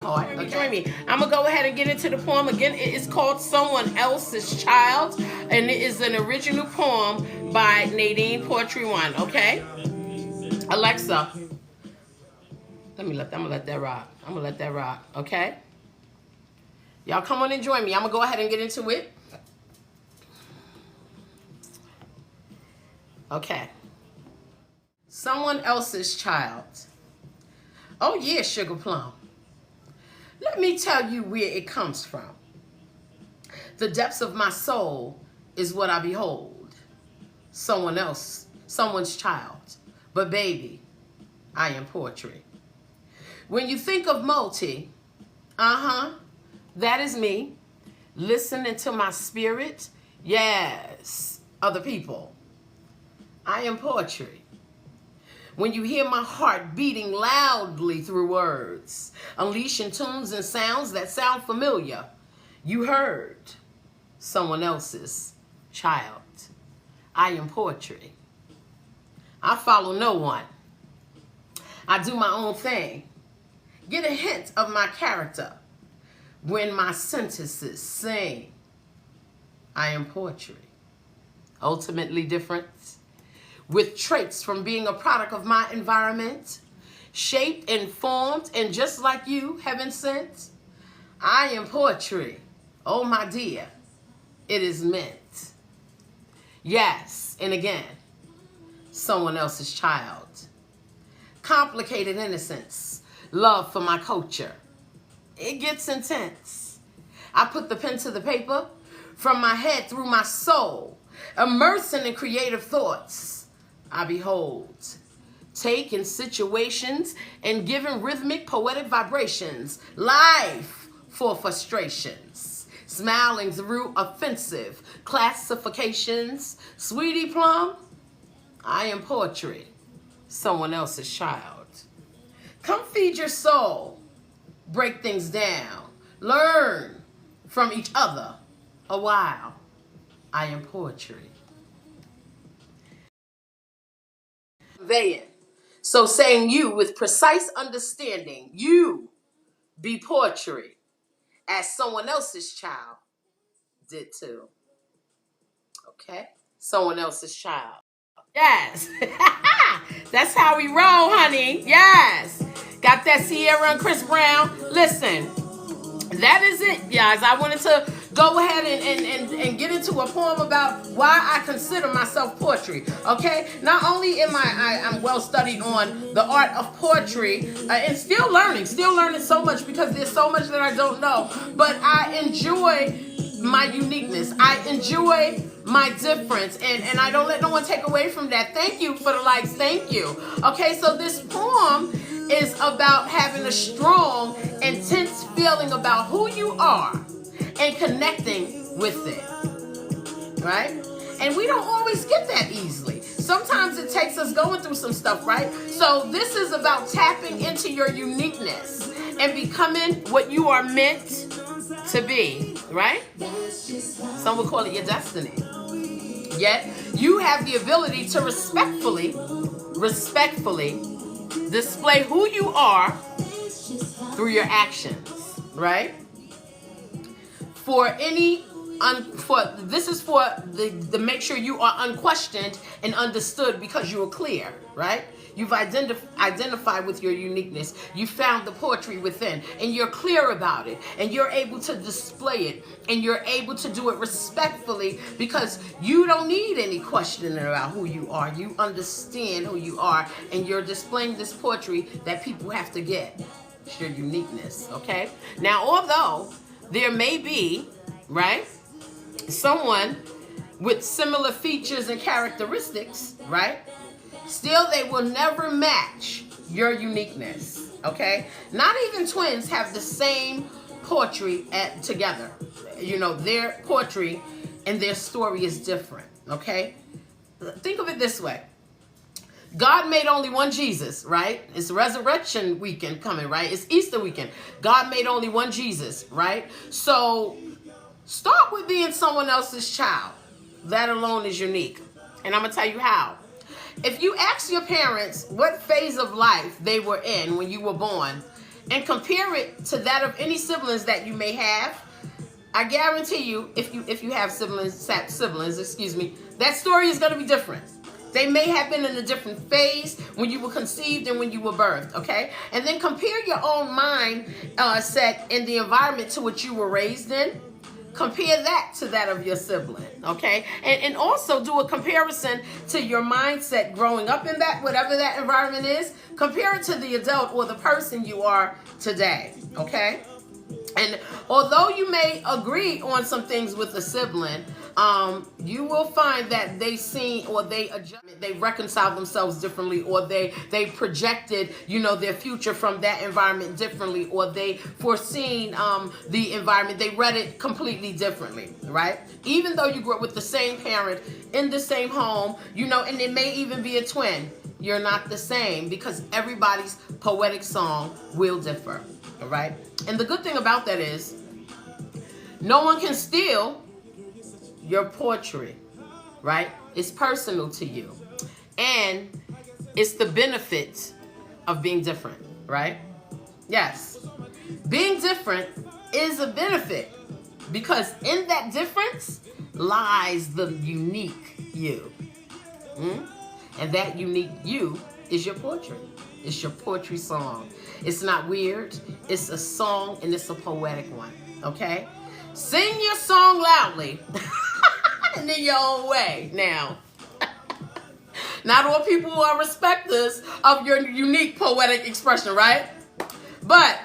Okay. Join me. I'm gonna go ahead and get into the poem again. It is called Someone Else's Child, and it is an original poem by Nadine Poetry One. Okay, Alexa, I'm gonna let that rock. I'm gonna let that rock. Okay, y'all come on and join me. I'm gonna go ahead and get into it. Okay. Someone Else's Child. Oh yeah, Sugar Plum. Let me tell you where it comes from. The depths of my soul is what I behold. Someone else, someone's child. But baby, I am poetry. When you think of multi, that is me. Listening to my spirit, yes, other people. I am poetry. When you hear my heart beating loudly through words, unleashing tunes and sounds that sound familiar, you heard someone else's child. I am poetry. I follow no one. I do my own thing. Get a hint of my character when my sentences sing. I am poetry. Ultimately different, with traits from being a product of my environment, shaped and formed, and just like you, heaven sent, I am poetry. Oh, my dear, it is meant. Yes, and again, someone else's child. Complicated innocence, love for my culture. It gets intense. I put the pen to the paper, from my head through my soul, immersing in creative thoughts. I behold, taking situations and giving rhythmic poetic vibrations, life for frustrations, smiling through offensive classifications. Sweetie Plum, I am poetry, someone else's child. Come feed your soul, break things down, learn from each other a while. I am poetry. So saying you with precise understanding, you be poetry as someone else's child did too. Okay? Someone else's child. Yes. That's how we roll, honey. Yes. Got that Sierra and Chris Brown. Listen, that is it, guys. I wanted to go ahead and get into a poem about why I consider myself poetry. Okay, not only am I'm well studied on the art of poetry and still learning so much, because there's so much that I don't know, but I enjoy my uniqueness. I enjoy my difference, and I don't let no one take away from that. Thank you for the likes. Thank you. Okay, so this poem is about having a strong, intense feeling about who you are and connecting with it, right? And we don't always get that easily. Sometimes it takes us going through some stuff, right? So this is about tapping into your uniqueness and becoming what you are meant to be, right? Some would call it your destiny. Yet, you have the ability to respectfully display who you are through your actions, right? This is for the make sure you are unquestioned and understood, because you are clear, right? You've identified with your uniqueness. You found the poetry within, and you're clear about it, and you're able to display it, and you're able to do it respectfully, because you don't need any questioning about who you are. You understand who you are, and you're displaying this poetry that people have to get. It's your uniqueness, okay? Now, although there may be, right, someone with similar features and characteristics, right, still they will never match your uniqueness, okay? Not even twins have the same poetry together. You know, their poetry and their story is different, okay? Think of it this way. God made only one Jesus, right? It's resurrection weekend coming, right? It's Easter weekend. God made only one Jesus, right? So start with being someone else's child. That alone is unique. And I'm going to tell you how. If you ask your parents what phase of life they were in when you were born, and compare it to that of any siblings that you may have, I guarantee you, if you have siblings, excuse me, that story is going to be different. They may have been in a different phase when you were conceived and when you were birthed, okay? And then compare your own mind set in the environment to what you were raised in. Compare that to that of your sibling, okay? And also do a comparison to your mindset growing up in that, whatever that environment is. Compare it to the adult or the person you are today, okay? And although you may agree on some things with a sibling, you will find that they seen or they reconcile themselves differently, or they projected, you know, their future from that environment differently, or they foreseen the environment. They read it completely differently, right? Even though you grew up with the same parent in the same home, you know, and it may even be a twin, you're not the same, because everybody's poetic song will differ, all right? And the good thing about that is no one can steal your poetry, right? It's personal to you. And it's the benefit of being different, right? Yes. Being different is a benefit, because in that difference lies the unique you. And that unique you is your poetry. It's your poetry song. It's not weird. It's a song, and it's a poetic one, okay? Sing your song loudly and in your own way. Now, not all people are respecters of your unique poetic expression, right? But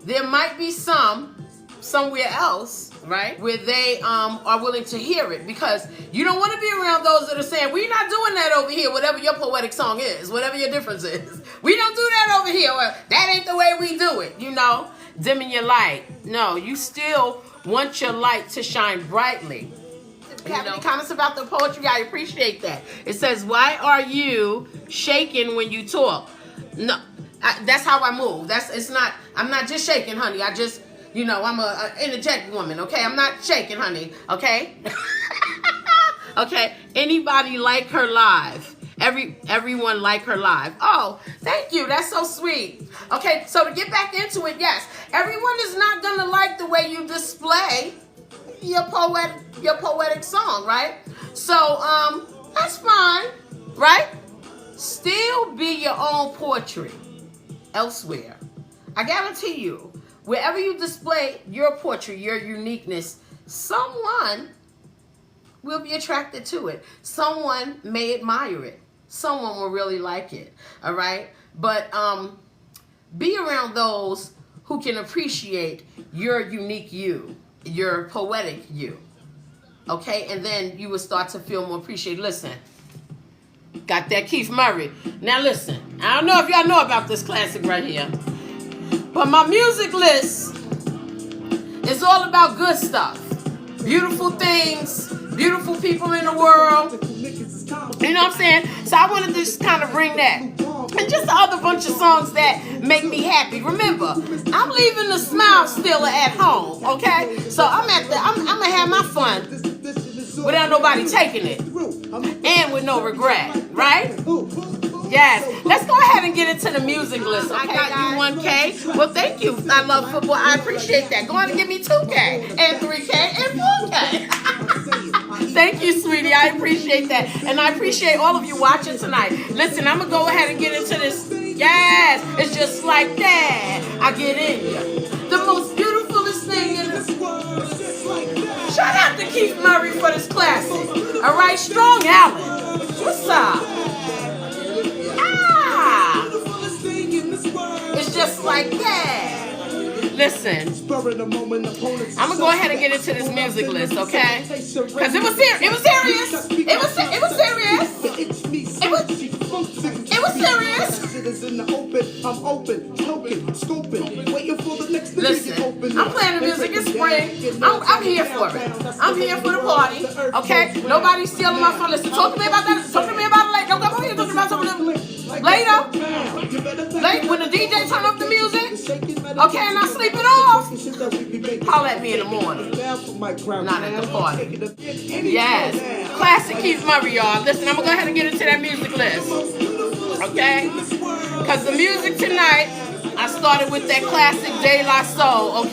there might be somewhere else, right, where they are willing to hear it, because you don't want to be around those that are saying, we're not doing that over here, whatever your poetic song is, whatever your difference is. We don't do that over here. Well, that ain't the way we do it, you know, dimming your light. No, you still want your light to shine brightly. If you have any comments about the poetry, I appreciate that. It says, why are you shaking when you talk? No, that's how I move. I'm not just shaking, honey. I just, you know, I'm a energetic woman, okay? I'm not shaking, honey, okay? Okay, anybody like her live? Everyone like her live. Oh, thank you. That's so sweet. Okay, so to get back into it, yes, everyone is not gonna like the way you display your poetic song, right? So that's fine, right? Still be your own poetry elsewhere. I guarantee you, wherever you display your poetry, your uniqueness, someone will be attracted to it. Someone may admire it. Someone will really like it, all right? But be around those who can appreciate your unique you, your poetic you, okay? And then you will start to feel more appreciated. Listen, got that Keith Murray. Now listen, I don't know if y'all know about this classic right here, but my music list is all about good stuff. Beautiful things, beautiful people in the world. You know what I'm saying? So I wanted to just kind of bring that. And just the other bunch of songs that make me happy. Remember, I'm leaving the smile still at home, okay? So I'm gonna have my fun without nobody taking it. And with no regret, right? Yes. Let's go ahead and get into the music list. Okay, I got you 1K. Well, thank you. I love football. I appreciate that. Go ahead and give me 2K and 3K and 4K. Thank you, sweetie. I appreciate that. And I appreciate all of you watching tonight. Listen, I'm going to go ahead and get into this. Yes. It's just like that. I get in you. The most beautifulest thing in this world. Shout out to Keith Murray for this classic. All right. Strong Allen. What's up? It's just like that. Listen, I'm gonna go ahead and get into this music list, okay? Because it was serious. It was serious. It was serious. It was serious. Listen, I'm playing the music in spring. I'm here for it. I'm here for the party, okay? Nobody's stealing my fun. Listen, talk to me about that. Talk to me about it later. Don't come over here talking about something later. When the DJ turn up the music, okay, and I sleep it off, holler at me in the morning. Not at the party. Yes. Classic Keith Murray, y'all. Listen, I'm going to go ahead and get into that music list. Okay? Because the music tonight, I started with that classic De La Soul, okay?